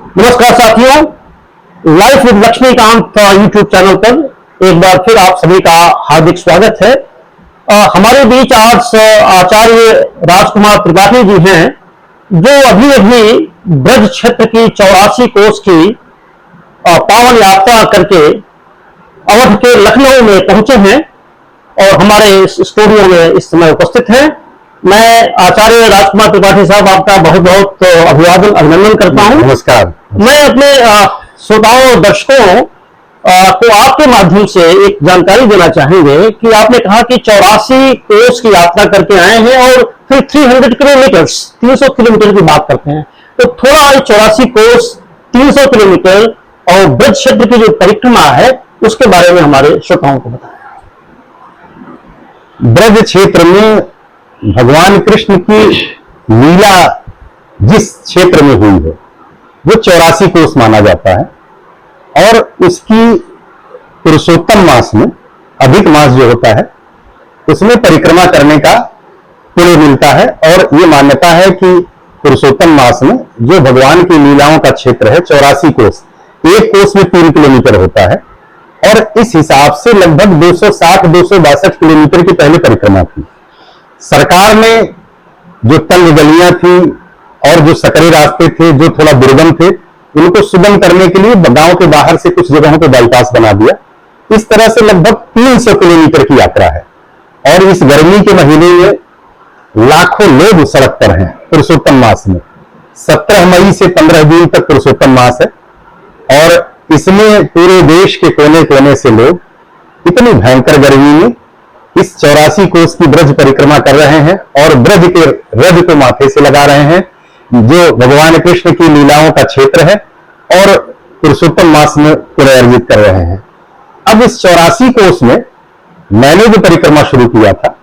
नमस्कार साथियों, life with Laxmikant YouTube channel पर एक बार फिर आप सभी का हार्दिक स्वागत है। हमारे बीच आज आचार्य राजकुमार त्रिपाठी जी हैं, जो अभी अभी ब्रज क्षेत्र की 84 कोस की पावन यात्रा करके अवध के लखनऊ में पहुंचे हैं और हमारे इस स्टूडियो में इस समय उपस्थित हैं। मैं आचार्य राजकुमार त्रिपाठी साहब आपका बहुत बहुत अभिवादन अभिनंदन करता हूं। नमस्कार। मैं अपने श्रोताओं और दर्शकों को आपके माध्यम से एक जानकारी देना चाहेंगे कि आपने कहा कि 84 कोस की यात्रा करके आए हैं और फिर 300 किलोमीटर्स 300 किलोमीटर की बात करते हैं, तो थोड़ा 84 कोस 300 किलोमीटर और ब्रज क्षेत्र की जो परिक्रमा है उसके बारे में हमारे श्रोताओं को बताएं। ब्रज क्षेत्र में भगवान कृष्ण की लीला जिस क्षेत्र में हुई है वो 84 कोस माना जाता है और उसकी पुरुषोत्तम मास में, अधिक मास जो होता है, उसमें परिक्रमा करने का पुण्य मिलता है। और ये मान्यता है कि पुरुषोत्तम मास में जो भगवान की लीलाओं का क्षेत्र है 84 कोस, एक कोस में 3 किलोमीटर होता है और इस हिसाब से लगभग 260-262 किलोमीटर की पहले परिक्रमा थी। सरकार ने जो तंग गलियां थी और जो सकरे रास्ते थे जो थोड़ा दुर्गम थे, उनको सुगम करने के लिए गांव के बाहर से कुछ जगहों पर बाईपास बना दिया। इस तरह से लगभग 300 किलोमीटर की यात्रा है और इस गर्मी के महीने में लाखों लोग सड़क पर हैं। पुरुषोत्तम मास में 17 मई से 15 जून तक पुरुषोत्तम मास है और इसमें पूरे देश के कोने कोने से लोग इतनी भयंकर गर्मी में इस 84 कोस की ब्रज परिक्रमा कर रहे हैं और ब्रज के रज को माथे से लगा रहे हैं, जो भगवान कृष्ण की लीलाओं का क्षेत्र है, और पुरुषोत्तम मास में पुण्य अर्जित कर रहे हैं। अब इस 84 कोस में मैंने जो परिक्रमा शुरू किया था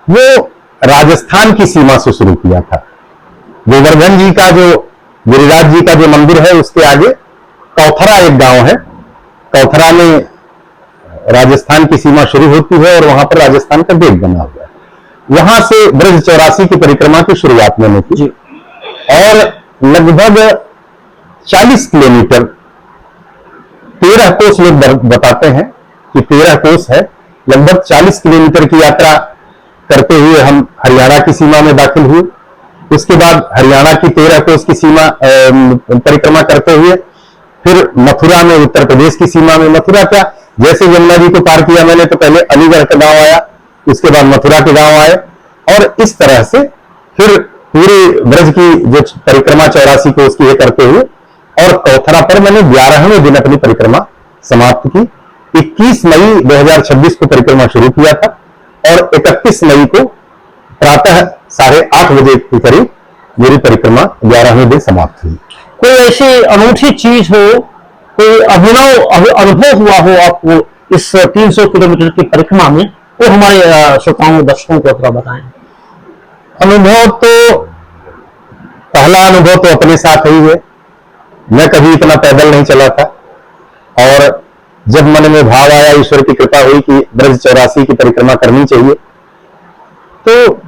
वो राजस्थान की सीमा से शुरू किया था। गोवर्धन जी का जो, गिरिराज जी का जो मंदिर है उसके आगे कौथरा एक गांव है। कौथरा में राजस्थान की सीमा शुरू होती है और वहां पर राजस्थान का गेट बना हुआ है। वहां से ब्रज 84 की परिक्रमा की शुरुआत मैंने की और लगभग 40 किलोमीटर, 13 कोस लोग बताते हैं कि 13 कोस है, लगभग 40 किलोमीटर की यात्रा करते हुए हम हरियाणा की सीमा में दाखिल हुए। उसके बाद हरियाणा की 13 कोस की सीमा परिक्रमा करते हुए फिर मथुरा में, उत्तर प्रदेश की सीमा में, मथुरा क्या, जैसे यमुना जी को पार किया मैंने तो पहले अलीगढ़ का गांव आया, उसके बाद मथुरा के गांव आए और इस तरह से फिर पूरी ब्रज की जो परिक्रमा 84 कोस की करते हुए और कौथरा पर मैंने 11वें दिन अपनी परिक्रमा समाप्त की। 21 मई 2026 को परिक्रमा शुरू किया था और 31 मई को प्रातः 8:30 बजे के करीब मेरी परिक्रमा 11वें दिन समाप्त हुई। कोई ऐसी अनूठी चीज हो, कोई अभिनव अनुभव हुआ हो आपको इस 300 किलोमीटर की परिक्रमा में, वो हमारे श्रोताओं दर्शकों को थोड़ा बताएं। अनुभव तो, पहला अनुभव तो अपने साथ ही है। मैं कभी इतना पैदल नहीं चला था और जब मन में भाव आया, ईश्वर की कृपा हुई कि ब्रज 84 की परिक्रमा करनी चाहिए, तो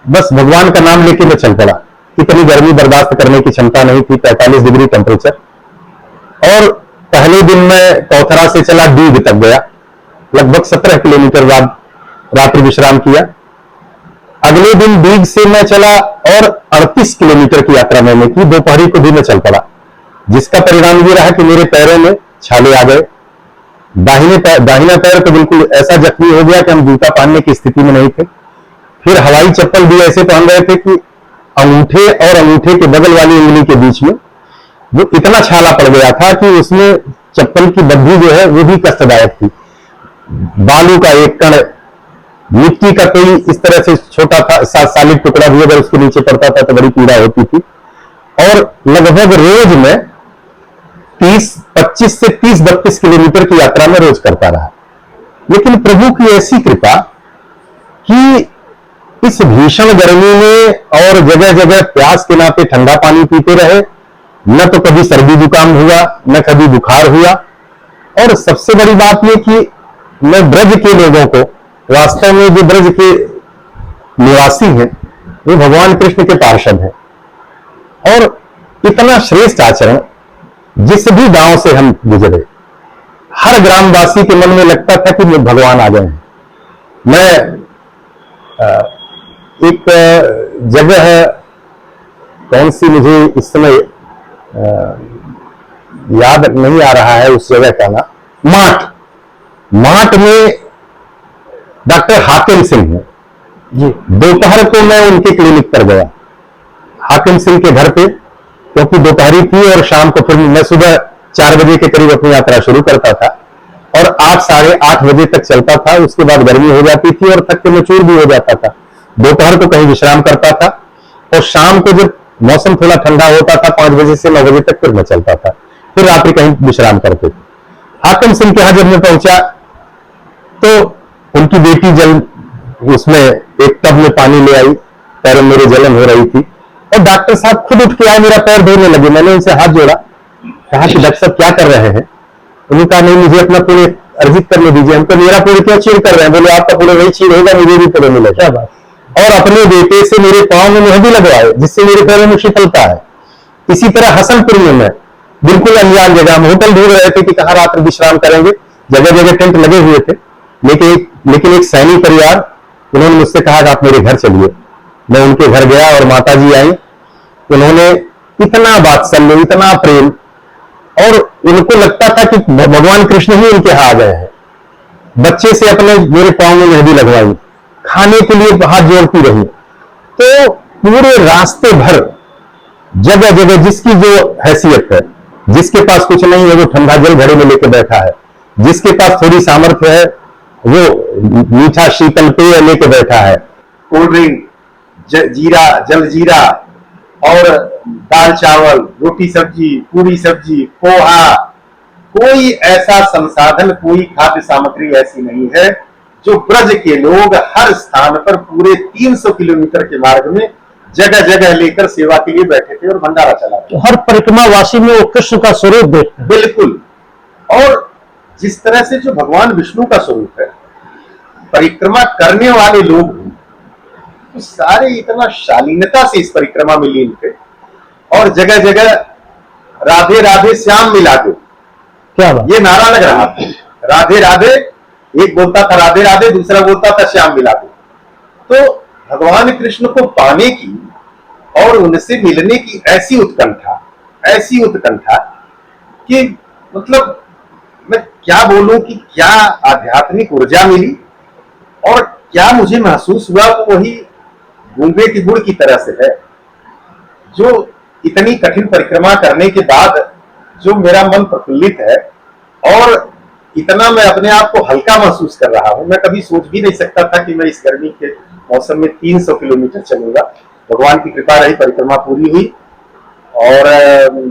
बस भगवान का नाम लेके मैं चल पड़ा। इतनी गर्मी बर्दाश्त करने की क्षमता नहीं थी, 45 डिग्री टेम्परेचर। और पहले दिन मैं कौथरा से चला दीघ तक गया, लगभग 17 किलोमीटर बाद रात्रि विश्राम किया। अगले दिन दीघ से मैं चला और 38 किलोमीटर की यात्रा मैंने की। दोपहरी को भी मैं चल पड़ा, जिसका परिणाम ये रहा कि मेरे पैरों में छाले आ गए। दाहिना पैर तो बिल्कुल ऐसा जख्मी हो गया कि हम जूता पहनने की स्थिति में नहीं थे। फिर हवाई चप्पल भी ऐसे पहन रहे थे कि अंगूठे और अंगूठे के बगल वाली उंगली के बीच में वो इतना छाला पड़ गया था कि उसमें चप्पल की बद्दी जो है वो भी कष्टदायक थी। बालू का एक कण, मिट्टी का कोई इस तरह से छोटा था सालिड टुकड़ा भी अगर उसके नीचे पड़ता था तो बड़ी पीड़ा होती थी। और लगभग रोज में 25 से 30-32 किलोमीटर की यात्रा में रोज करता रहा। लेकिन प्रभु की ऐसी कृपा कि इस भीषण गर्मी में और जगह जगह प्यास के नाते ठंडा पानी पीते रहे, न तो कभी सर्दी जुकाम हुआ न कभी बुखार हुआ। और सबसे बड़ी बात यह कि मैं ब्रज के लोगों को, वास्तव में जो ब्रज के निवासी हैं वो भगवान कृष्ण के पार्षद हैं और इतना श्रेष्ठ आचरण जिस भी गांव से हम गुजरे, हर ग्रामवासी के मन में लगता था कि भगवान आ गए हैं। मैं एक जगह है, कौन सी मुझे इस समय याद नहीं आ रहा है उस जगह का नाम, माट में डॉक्टर हाकिम सिंह है जी। दोपहर को मैं उनके क्लिनिक पर गया, हाकिम सिंह के घर पे, क्योंकि दोपहरी थी और शाम को फिर मैं सुबह 4 बजे के करीब अपनी यात्रा शुरू करता था और 8 साढ़े 8 बजे तक चलता था। उसके बाद गर्मी हो जाती थी और थक के मैं चूर भी हो जाता था। दोपहर को कहीं विश्राम करता था और शाम को जब मौसम थोड़ा ठंडा होता था 5 बजे से 9 बजे तक फिर मैं चलता था, फिर रात्रि कहीं विश्राम करते थे। हाकिम सिंह के यहां जब मैं पहुंचा तो उनकी बेटी जल उसमें एक टब में पानी ले आई, पैरों मेरे जलन हो रही थी और डॉक्टर साहब खुद उठ के आए, मेरा पैर धोने लगे। मैंने उनसे हाथ जोड़ा, कहा कि डॉक्टर साहब क्या कर रहे हैं? उन्होंने कहा नहीं, मुझे अपना पूरे अर्जित करने दीजिए। हमको मेरा पूरे क्या चीर कर रहे हैं? बोले आपका पूरे वही चीर होगा, मुझे भी पूरे मिलेगा। क्या बात? और अपने बेटे से मेरे पांव में मेहंदी लगवाए, जिससे मेरे पैरों में शीतलता है। इसी तरह हसनपुर में मैं बिल्कुल अनजान जगह में होटल ढूंढ रहे थे कि कहाँ रात में विश्राम करेंगे, जगह जगह टेंट लगे हुए थे, लेकिन एक सैनिक परिवार, उन्होंने मुझसे कहा कि आप मेरे घर चलिए। मैं उनके घर गया और माता जी आई, उन्होंने इतना वात्सल्य, इतना प्रेम, और उनको लगता था कि भगवान कृष्ण ही उनके यहाँ आ गए हैं। बच्चे से अपने मेरे पांव में मेहंदी लगवाई, खाने के लिए हाथ जोड़ती रही। तो पूरे रास्ते भर जगह जगह जिसकी जो हैसियत है, जिसके पास कुछ नहीं है वो ठंडा जल घड़े में लेके बैठा है, जिसके पास थोड़ी सामर्थ्य है वो मीठा शीतल पेय लेके बैठा है, कोल्ड ड्रिंक, जीरा, जल जीरा और दाल चावल, रोटी सब्जी, पूरी सब्जी, पोहा। कोई ऐसा संसाधन, कोई खाद्य सामग्री ऐसी नहीं है जो ब्रज के लोग हर स्थान पर पूरे 300 किलोमीटर के मार्ग में जगह जगह लेकर सेवा के लिए बैठे थे और भंडारा चला। तो हर परिक्रमा वासी में वो कृष्ण का स्वरूप देखते हैं। बिल्कुल। और जिस तरह से जो भगवान विष्णु का स्वरूप है, परिक्रमा करने वाले लोग तो सारे इतना शालीनता से इस परिक्रमा में लीन थे और जगह जगह राधे राधे श्याम मिला दो, क्या बात? ये नारा लग रहा था, राधे राधे, एक बोलता था राधे राधे, दूसरा बोलता था श्याम मिला दो। तो भगवान कृष्ण को पाने की और उनसे मिलने की ऐसी उत्कंठा कि मतलब मैं क्या बोलूं कि क्या आध्यात्मिक ऊर्जा मिली और क्या मुझे महसूस हुआ। वो वही गूंगे की गुड़ की तरह से है, जो इतनी कठिन परिक्रमा करने के बाद जो मेरा मन प्रफुल्लित है और इतना मैं अपने आप को हल्का महसूस कर रहा हूं। मैं कभी सोच भी नहीं सकता था कि मैं इस गर्मी के मौसम में 300 किलोमीटर चलूंगा। भगवान की कृपा रही, परिक्रमा पूरी हुई और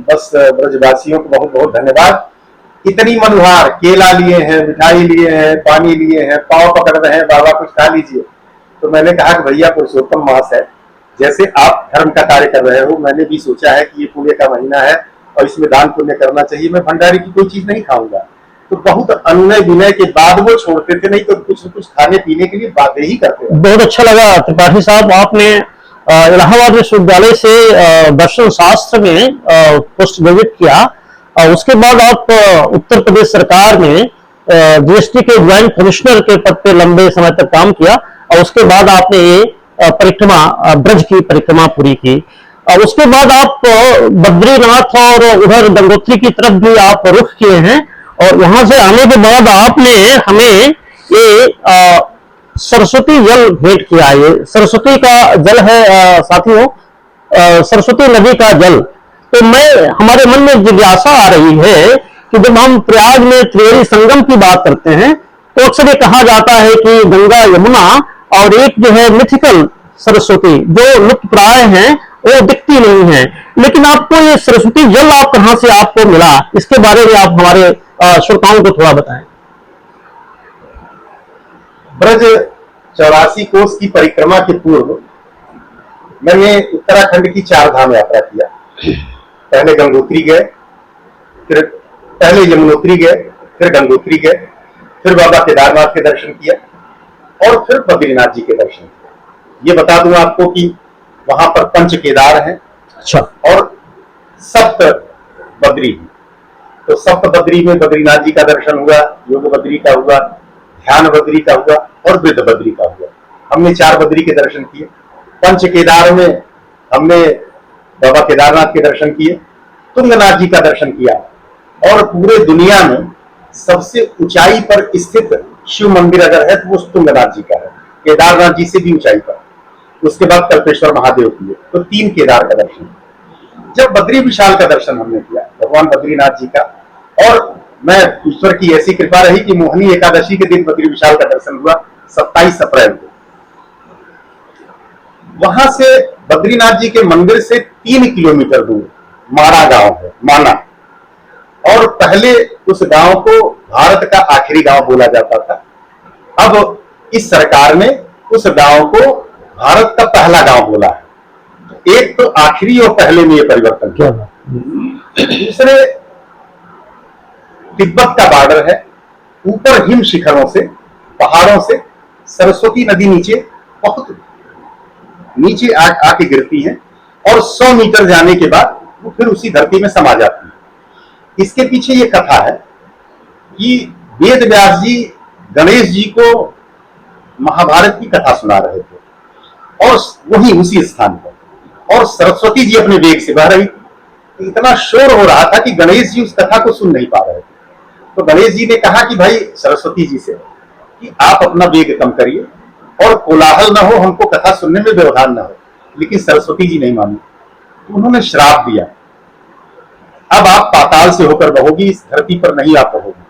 बस ब्रजवासियों को बहुत बहुत धन्यवाद। इतनी मनोहार, केला लिए हैं, मिठाई लिए हैं, पानी लिए हैं, पांव पकड़ रहे हैं, बाबा कुछ खा लीजिए। तो मैंने कहा कि भैया पुरुषोत्तम मास है, जैसे आप धर्म का कार्य कर रहे हो, मैंने भी सोचा है कि ये पुण्य का महीना है और इसमें दान पुण्य करना चाहिए। मैं भंडारे की कोई चीज नहीं खाऊंगा। तो बहुत अनुनय विनय के बाद वो छोड़ते थे, नहीं तो कुछ न कुछ खाने पीने के लिए बातें ही करते थे। बहुत अच्छा लगा त्रिपाठी साहब, आपने इलाहाबाद विश्वविद्यालय से दर्शन शास्त्र में पोस्ट ग्रेजुएट किया और उसके बाद आप उत्तर प्रदेश सरकार में जीएसटी के ज्वाइंट कमिश्नर के पद पे लंबे समय तक काम किया और उसके बाद आपने ये परिक्रमा, ब्रज की परिक्रमा पूरी की। और उसके बाद आप बद्रीनाथ और उधर गंगोत्री की तरफ भी आप रुख किए हैं और वहां से आने के बाद आपने हमें ये सरस्वती जल भेंट किया। ये सरस्वती का जल है साथियों, सरस्वती नदी का जल। तो हमारे मन में जिज्ञासा आ रही है कि जब हम प्रयाग में त्रिवेणी संगम की बात करते हैं तो अक्सर ये कहा जाता है कि गंगा, यमुना और एक जो है मिथिकल सरस्वती जो लुप्त प्राय हैं वो दिखती नहीं है। लेकिन आपको ये सरस्वती जल आप कहां से आपको मिला, इसके बारे में आप हमारे श्रोताओं को थोड़ा बताएं। ब्रज 84 कोस की परिक्रमा के पूर्व मैंने उत्तराखंड की 4 धाम यात्रा किया। पहले गंगोत्री गए, फिर पहले यमुनोत्री गए, फिर गंगोत्री गए, फिर बाबा केदारनाथ के दर्शन किया और फिर बद्रीनाथ जी के दर्शन किए। ये बता दूं आपको कि वहां पर पंच केदार हैं, अच्छा, और सप्त बद्री। तो सप्त बद्री में बद्रीनाथ जी का दर्शन हुआ, योग बद्री का हुआ, ध्यान बद्री का हुआ और वृद्ध बद्री का हुआ। हमने 4 बद्री के दर्शन किए। पंच केदार में हमने बाबा केदारनाथ के दर्शन किए, तुंगनाथ जी का दर्शन किया और पूरे दुनिया में सबसे ऊंचाई पर स्थित शिव मंदिर अगर है तो वो तुंगनाथ जी का है, केदारनाथ जी से भी ऊंचाई पर। उसके बाद कल्पेश्वर महादेव किए, तो 3 केदार का दर्शन। जब बद्री विशाल का दर्शन हमने किया भगवान बद्रीनाथ जी का, और मैं ईश्वर की ऐसी कृपा रही कि मोहनी एकादशी के दिन बद्री विशाल का दर्शन हुआ 27 अप्रैल को। वहां से बद्रीनाथ जी के मंदिर से 3 किलोमीटर दूर माना गांव है, माना, और पहले उस गांव को भारत का आखिरी गांव बोला जाता था। अब इस सरकार ने उस गांव को भारत का पहला गांव बोला है। एक तो आखिरी और पहले में ये परिवर्तन किया। दूसरे, तिब्बत का बॉर्डर है, ऊपर हिम शिखरों से, पहाड़ों से सरस्वती नदी नीचे बहुत नीचे आके गिरती है और 100 मीटर जाने के बाद वो फिर उसी धरती में समा जाती है। इसके पीछे ये कथा है कि वेद व्यास जी गणेश जी को महाभारत की कथा सुना रहे थे और वही उसी स्थान पर, और सरस्वती जी अपने वेग से बह रही थी। इतना शोर हो रहा था कि गणेश जी उस कथा को सुन नहीं पा रहे थे। तो गणेश जी ने कहा कि भाई सरस्वती जी से कि आप अपना वेग कम करिए और कोलाहल ना हो, हमको कथा सुनने में व्यवधान ना हो। लेकिन सरस्वती जी नहीं मानी, तो उन्होंने श्राप दिया, अब आप पाताल से होकर बहोगी, इस धरती पर नहीं आप बहोगी।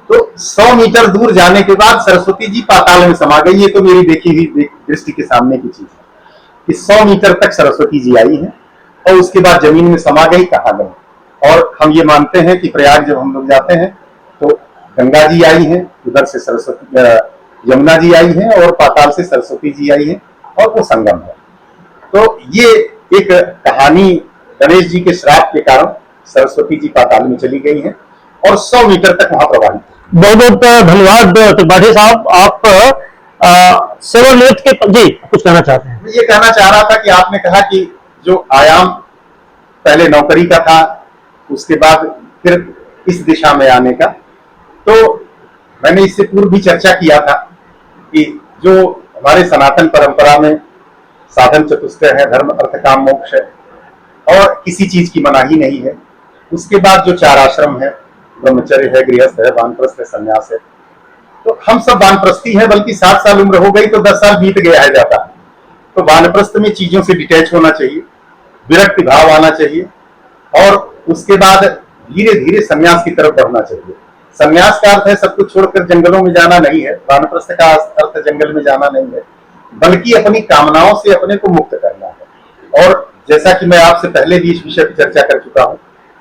तो 100 मीटर दूर जाने के बाद सरस्वती जी पाताल में समा गई। ये तो मेरी देखी हुई दृष्टि के सामने की चीज है कि 100 मीटर तक सरस्वती जी आई हैं और उसके बाद जमीन में समा गई, कहाँ गई। और हम ये मानते हैं कि प्रयाग जब हम लोग जाते हैं तो गंगा जी आई हैं, उधर से सरस्वती यमुना जी आई हैं और पाताल से सरस्वती जी आई हैं और वो संगम है। तो ये एक कहानी गणेश जी के श्राप के कारण सरस्वती जी पाताल में चली गई हैं और 100 मीटर तक वहां प्रवाहित। बहुत बहुत धन्यवाद त्रिपाठी साहब। आप सेवानिवृत्त के जी कुछ कहना चाहते हैं? मैं ये कहना चाह रहा था कि आपने कहा कि जो आयाम पहले नौकरी का था, उसके बाद फिर इस दिशा में आने का, तो मैंने इससे पूर्व भी चर्चा किया था कि जो हमारे सनातन परंपरा में साधन चतुष्टय है, धर्म अर्थ काम मोक्ष है और किसी चीज की मनाही नहीं है। उसके बाद जो 4 आश्रम है, ब्रह्मचर्य है, गृहस्थ है, वानप्रस्थ है, संन्यास है, तो हम सब वानप्रस्थी हैं, बल्कि 7 साल उम्र हो गई तो 10 साल बीत गया है जाता। तो वानप्रस्थ में चीजों से डिटैच होना चाहिए, विरक्ति भाव आना चाहिए और उसके बाद धीरे धीरे संन्यास की तरफ बढ़ना चाहिए। संन्यास का अर्थ है सब कुछ छोड़कर जंगलों में जाना नहीं है, वानप्रस्थ का अर्थ जंगल में जाना नहीं है, बल्कि अपनी कामनाओं से अपने को मुक्त करना है। और जैसा कि मैं आपसे पहले भी इस विषय पर चर्चा कर चुका हूं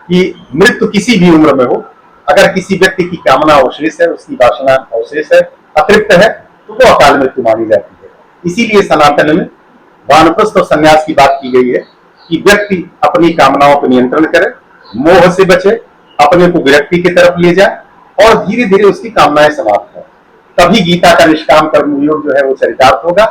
कि मृत्यु किसी भी उम्र में हो, अगर किसी व्यक्ति की कामना अवशेष है, उसकी वासना अवशेष है, अतृप्त है, तो वो अकाल मृत्यु मानी जाती है। इसीलिए सनातन में वानप्रस्थ और संन्यास की बात की गई है कि व्यक्ति अपनी कामनाओं पर नियंत्रण करे, मोह से बचे, अपने को विरक्ति की तरफ ले जाए और धीरे धीरे उसकी कामनाएं समाप्त हो। तभी गीता का निष्काम कर्म योग जो है वो चरितार्थ होगा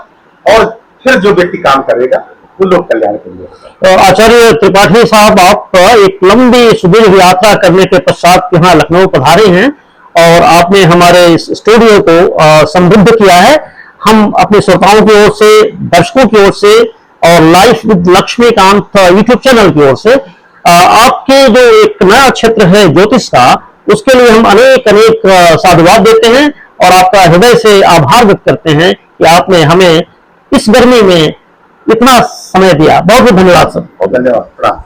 और फिर जो व्यक्ति काम करेगा वो लोक कल्याण के लिए होगा। तो आचार्य त्रिपाठी साहब, आप एक लंबी सुदीर्घ यात्रा करने के पश्चात यहाँ लखनऊ पधारे हैं और आपने हमारे इस स्टूडियो को समृद्ध किया है। हम अपने श्रोताओं की ओर से, दर्शकों की ओर से और life with Laxmikant YouTube channel की ओर से आपके जो एक नया क्षेत्र है ज्योतिष का, उसके लिए हम अनेक अनेक साधुवाद देते हैं और आपका हृदय से आभार व्यक्त करते हैं कि आपने हमें इस गर्मी में इतना समय दिया। बहुत बहुत धन्यवाद सर। बहुत धन्यवाद।